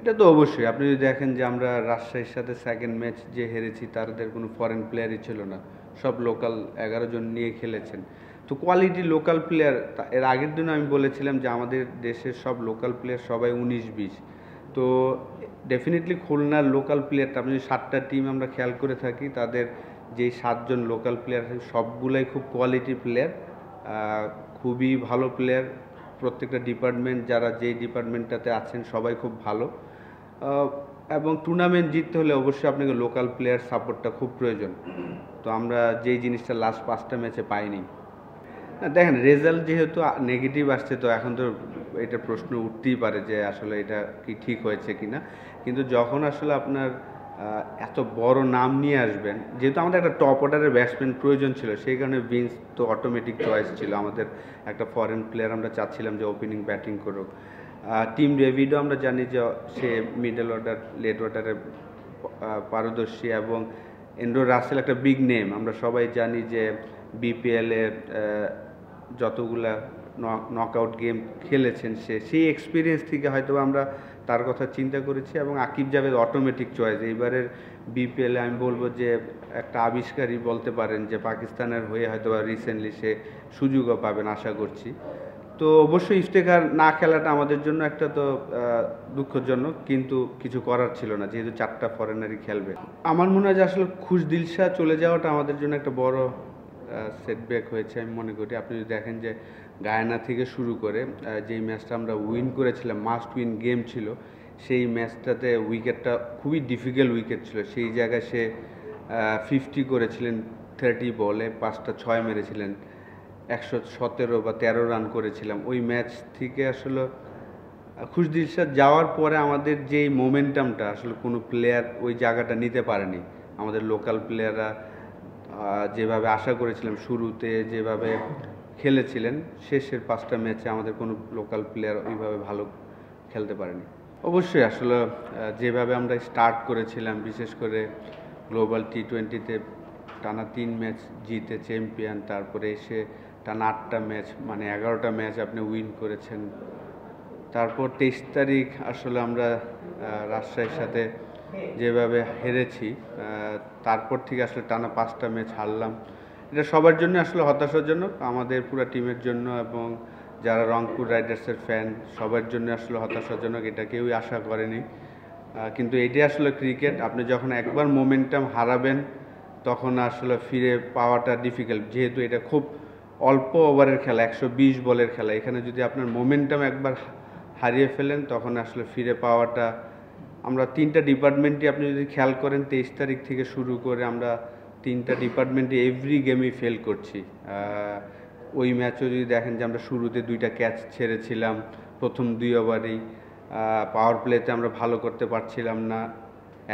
এটা তো অবশ্যই। আপনি যদি দেখেন যে আমরা রাজশাহীর সাথে সেকেন্ড ম্যাচ যে হেরেছি তাদের কোনো ফরেন প্লেয়ারই ছিল না। সব লোকাল ১১ জন নিয়ে খেলেছেন। তো কোয়ালিটি লোকাল প্লেয়ার এর আগের দিনও আমি বলেছিলাম যে আমাদের দেশের সব লোকাল প্লেয়ার সবাই ১৯-২০। তো ডেফিনিটলি খুলনার লোকাল প্লেয়ারটা আপনি যদি ৭টা টিম আমরা খেয়াল করে থাকি তাদের যেই ৭ জন লোকাল প্লেয়ার সবগুলাই খুব কোয়ালিটি প্লেয়ার। খুবই ভালো প্লেয়ার। প্রত্যেকটা ডিপার্টমেন্ট যারা যেই ডিপার্টমেন্টটাতে আছেন সবাই খুব ভালো। এবং টুর্নামেন্ট জিততে হলে অবশ্যই আপনাকে লোকাল প্লেয়ার সাপোর্টটা খুব প্রয়োজন। তো আমরা যেই জিনিসটা লাস্ট ৫টা ম্যাচে পাইনি। না দেখেন রেজাল্ট যেহেতু নেগেটিভ আসছে তো এখন তো এটা প্রশ্ন উঠতেই পারে যে আসলে এটা কি ঠিক হয়েছে কিনা। কিন্তু যখন আসলে আপনার এত বড় নাম নিয়ে আসবেন, যেহেতু আমাদের একটা টপ অর্ডারের ব্যাটসম্যান প্রয়োজন ছিল সেই কারণে ভিন্স তো অটোমেটিক চয়েস ছিল। আমাদের একটা ফরেন প্লেয়ার আমরা চাচ্ছিলাম যে ওপেনিং ব্যাটিং করুক। টিম ডেভিডও আমরা জানি যে সে মিডল অর্ডার লেট অর্ডারে পারদর্শী এবং এন্ড্রু রাসেল একটা বিগ নেম। আমরা সবাই জানি যে বিপিএলে যতগুলা নকআউট গেম খেলেছেন সেই এক্সপিরিয়েন্স থেকে হয়তো আমরা তার কথা চিন্তা করেছি এবং আকিব জাভেদ অটোমেটিক চয়েস। এইবারের বিপিএলে আমি বলবো যে একটা আবিষ্কারই বলতে পারেন যে পাকিস্তানের হয়ে হয়তো রিসেন্টলি সে সুযোগও পাবেন আশা করছি। তো অবশ্যই ইফতেখার না খেলাটা আমাদের জন্য একটা তো দুঃখজনক, কিন্তু কিছু করার ছিল না যেহেতু 4টা ফরেনারই খেলবে। আমার মনে হয় যে আসলে খুশদিল শাহ চলে যাওয়াটা আমাদের জন্য একটা বড় সেটব্যাক হয়েছে আমি মনে করি। আপনি যদি দেখেন যে গায়ানা থেকে শুরু করে যেই ম্যাচটা আমরা উইন করেছিলাম, মাস্ট উইন গেম ছিল, সেই ম্যাচটাতে উইকেটটা খুবই ডিফিকাল্ট উইকেট ছিল। সেই জায়গায় সে 50 করেছিলেন 30 বলে, 5টা 6 মেরেছিলেন, 117 বা 13 রান করেছিলাম ওই ম্যাচ থেকে। আসলে খুশদিল শাহ যাওয়ার পরে আমাদের যেই মোমেন্টামটা আসলে কোনো প্লেয়ার ওই জায়গাটা নিতে পারেনি। আমাদের লোকাল প্লেয়াররা যেভাবে আশা করেছিলাম শুরুতে যেভাবে খেলেছিলেন, শেষের 5টা ম্যাচে আমাদের কোনো লোকাল প্লেয়ার ওইভাবে ভালো খেলতে পারেনি। অবশ্যই আসলে যেভাবে আমরা স্টার্ট করেছিলাম, বিশেষ করে গ্লোবাল টি20তে টানা 3 ম্যাচ জিতে চ্যাম্পিয়ন, তারপরে এসে টানা 8টা ম্যাচ মানে 11টা ম্যাচ আপনি উইন করেছেন। তারপর 23 তারিখ আসলে আমরা রাজশাহীর সাথে যেভাবে হেরেছি, তারপর থেকে আসলে টানা 5টা ম্যাচ হারলাম। এটা সবার জন্য আসলে হতাশাজনক, আমাদের পুরো টিমের জন্য এবং যারা রংপুর রাইডার্সের ফ্যান সবার জন্য আসলে হতাশাজনক। এটা কেউই আশা করেনি, কিন্তু এটাই আসলে ক্রিকেট। আপনি যখন একবার মোমেন্টাম হারাবেন তখন আসলে ফিরে পাওয়াটা ডিফিকাল্ট, যেহেতু এটা খুব অল্প ওভারের খেলা, 120 বলের খেলা। এখানে যদি আপনার মোমেন্টাম একবার হারিয়ে ফেলেন তখন আসলে ফিরে পাওয়াটা, আমরা 3টা ডিপার্টমেন্টই আপনি যদি খেয়াল করেন 23 তারিখ থেকে শুরু করে আমরা 3টা ডিপার্টমেন্টে এভরি গেমই ফেল করছি। ওই ম্যাচও যদি দেখেন যে আমরা শুরুতে 2টা ক্যাচ ছেড়েছিলাম প্রথম 2 ওভারেই, পাওয়ার প্লেতে আমরা ভালো করতে পারছিলাম না,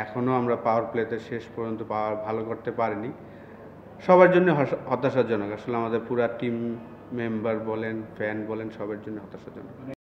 এখনও আমরা পাওয়ার প্লেতে শেষ পর্যন্ত ভালো করতে পারিনি। সবার জন্য হতাশাজনক আসলে, আমাদের পুরা টিম মেম্বার বলেন, ফ্যান বলেন, সবার জন্য হতাশাজনক।